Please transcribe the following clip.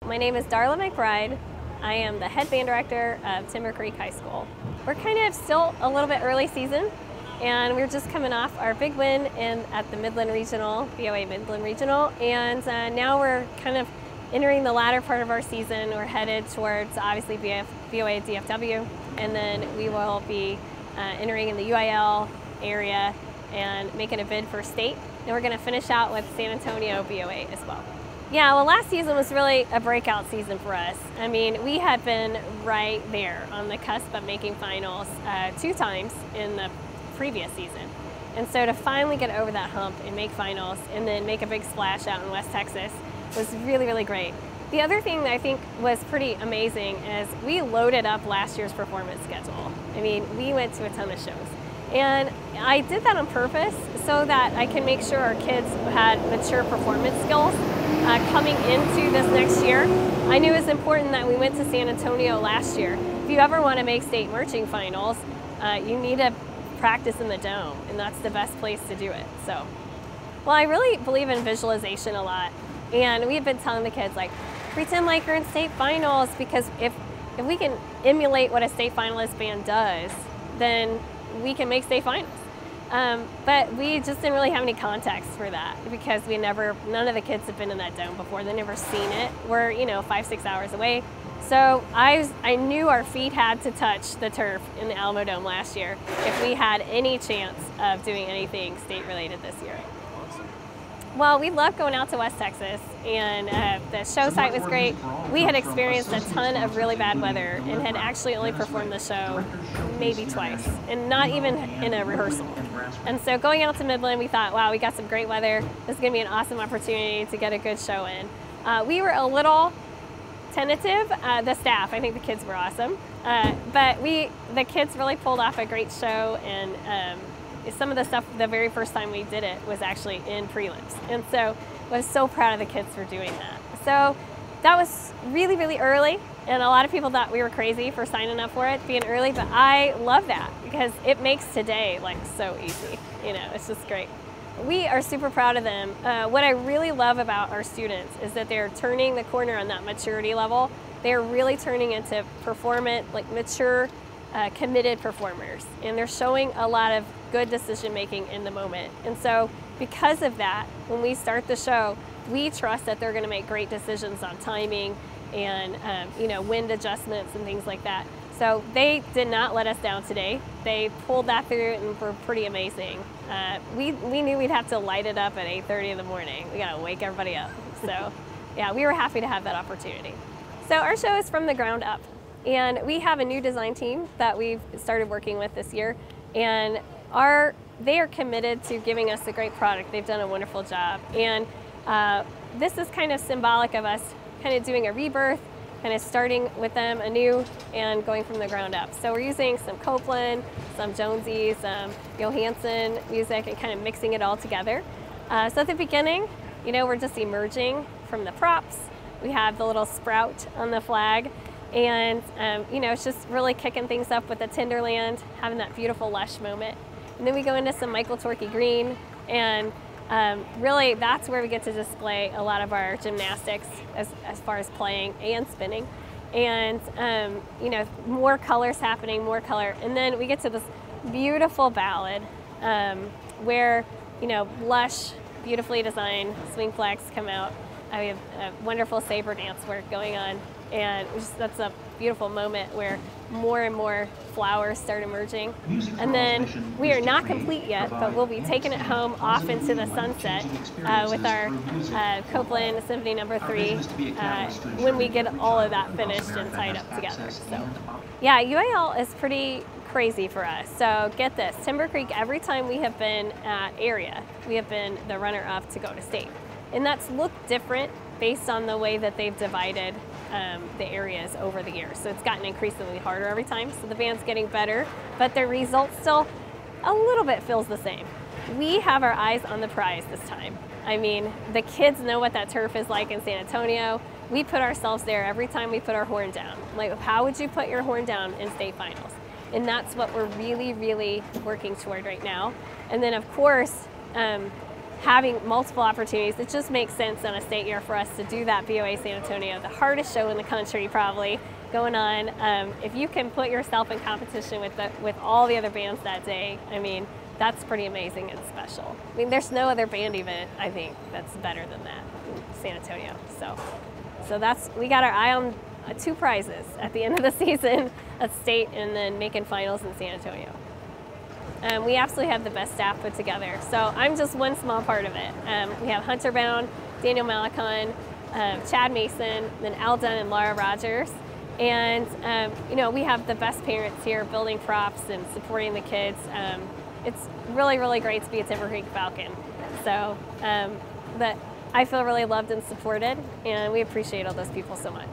My name is Darla McBride. I am the head band director of Timber Creek High School. We're kind of still a little bit early season, and we're just coming off our big win at the Midland Regional, BOA Midland Regional, and now we're kind of entering the latter part of our season. We're headed towards obviously BOA DFW, and then we will be entering in the UIL area and making a bid for state. And we're going to finish out with San Antonio BOA as well. Yeah, well, last season was really a breakout season for us. I mean, we had been right there on the cusp of making finals 2 times in the previous season. And so to finally get over that hump and make finals and then make a big splash out in West Texas was really, really great. The other thing that I think was pretty amazing is we loaded up last year's performance schedule. I mean, we went to a ton of shows. And I did that on purpose so that I can make sure our kids had mature performance skills coming into this next year. I knew it was important that we went to San Antonio last year. If you ever want to make state marching finals, you need to practice in the dome, and that's the best place to do it. So, well, I really believe in visualization a lot, and we have been telling the kids, like, pretend like you're in state finals, because if we can emulate what a state finalist band does, then we can make state finals. But we just didn't really have any context for that because none of the kids have been in that dome before. They've never seen it. We're, 5-6 hours away. So I knew our feet had to touch the turf in the Alamo Dome last year if we had any chance of doing anything state related this year. Well, we love going out to West Texas, and the show site was great. We had experienced a ton of really bad weather and had actually only performed the show maybe twice, and not even in a rehearsal. And so going out to Midland, we thought, wow, we got some great weather. This is going to be an awesome opportunity to get a good show in. We were a little tentative, the staff. I think the kids were awesome. But the kids really pulled off a great show, and some of the stuff, the very first time we did it was actually in prelims. And so I was so proud of the kids for doing that. So that was really, really early, and a lot of people thought we were crazy for signing up for it, being early, but I love that because it makes today like so easy. It's just great. We are super proud of them. What I really love about our students is that they're turning the corner on that maturity level. They're really turning into performant, like mature, committed performers, and they're showing a lot of good decision making in the moment. And so because of that, when we start the show, we trust that they're going to make great decisions on timing and wind adjustments and things like that. So they did not let us down today. They pulled that through and were pretty amazing. We knew we'd have to light it up at 8:30 in the morning. We got to wake everybody up. So yeah, we were happy to have that opportunity. So our show is from the ground up. And we have a new design team that we've started working with this year, and they are committed to giving us a great product. They've done a wonderful job, and this is kind of symbolic of us kind of doing a rebirth, kind of starting with them anew and going from the ground up. So we're using some Copeland, some Jonesy, some Johansson music, and kind of mixing it all together. So at the beginning, we're just emerging from the props. We have the little sprout on the flag. And, it's just really kicking things up with the Tinderland, having that beautiful lush moment. And then we go into some Michael Torkey green, and really that's where we get to display a lot of our gymnastics as far as playing and spinning. And, more colors happening, more color. And then we get to this beautiful ballad where, lush, beautifully designed swing flags come out. We have a wonderful saber dance work going on. And that's a beautiful moment where more and more flowers start emerging. And then we are not complete yet, but we'll be taking it home off into the sunset with our Copeland Symphony No. 3 when we get all of that finished and tied up together. So yeah, UIL is pretty crazy for us. So get this, Timber Creek, every time we have been at area, we have been the runner-up to go to state. And that's looked different based on the way that they've divided the areas over the years. So it's gotten increasingly harder every time. So the band's getting better, but the result still a little bit feels the same. We have our eyes on the prize this time. I mean, the kids know what that turf is like in San Antonio. We put ourselves there every time we put our horn down. Like, how would you put your horn down in state finals? And that's what we're really, really working toward right now. And then of course, having multiple opportunities. It just makes sense on a state year for us to do that BOA San Antonio, the hardest show in the country probably going on. If you can put yourself in competition with all the other bands that day, I mean, that's pretty amazing and special. I mean, there's no other band event, I think, that's better than that in San Antonio. So we got our eye on 2 prizes at the end of the season, a state and then making finals in San Antonio. We absolutely have the best staff put together. So I'm just one small part of it. We have Hunter Bound, Daniel Malicon, Chad Mason, then Al Dunn and Laura Rogers. And you know, we have the best parents here building props and supporting the kids. It's really, really great to be a Timber Creek Falcon. So I feel really loved and supported, and we appreciate all those people so much.